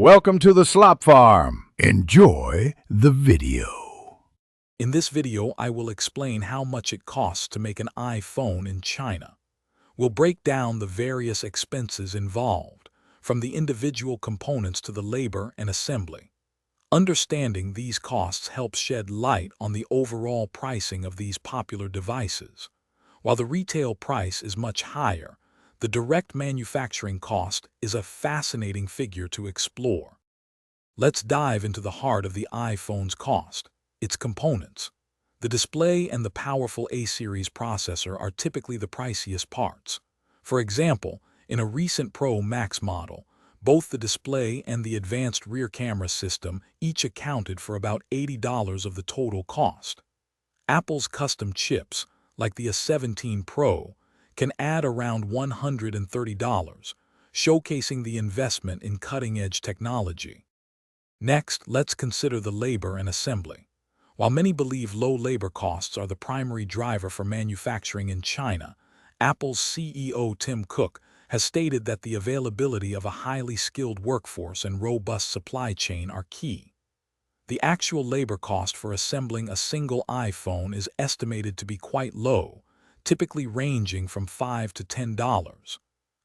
Welcome to the Slop Farm. Enjoy the video. In this video, I will explain how much it costs to make an iPhone in China. We'll break down the various expenses involved, from the individual components to the labor and assembly. Understanding these costs helps shed light on the overall pricing of these popular devices. While the retail price is much higher, the direct manufacturing cost is a fascinating figure to explore. Let's dive into the heart of the iPhone's cost, its components. The display and the powerful A-series processor are typically the priciest parts. For example, in a recent Pro Max model, both the display and the advanced rear camera system each accounted for about $80 of the total cost. Apple's custom chips, like the A17 Pro, can add around $130, showcasing the investment in cutting-edge technology. Next, let's consider the labor and assembly. While many believe low labor costs are the primary driver for manufacturing in China, Apple's CEO Tim Cook has stated that the availability of a highly skilled workforce and robust supply chain are key. The actual labor cost for assembling a single iPhone is estimated to be quite low, typically ranging from $5 to $10.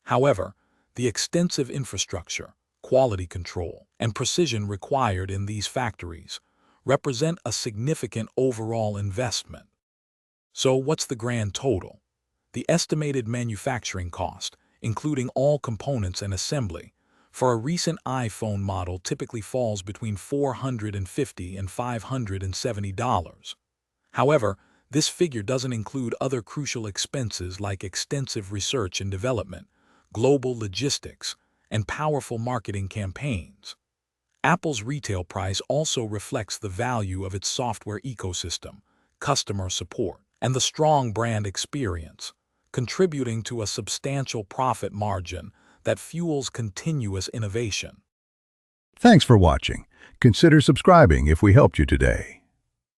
However, the extensive infrastructure, quality control, and precision required in these factories represent a significant overall investment. So what's the grand total? The estimated manufacturing cost, including all components and assembly, for a recent iPhone model typically falls between $450 and $570. However, this figure doesn't include other crucial expenses like extensive research and development, global logistics, and powerful marketing campaigns. Apple's retail price also reflects the value of its software ecosystem, customer support, and the strong brand experience, contributing to a substantial profit margin that fuels continuous innovation. Thanks for watching. Consider subscribing if we helped you today.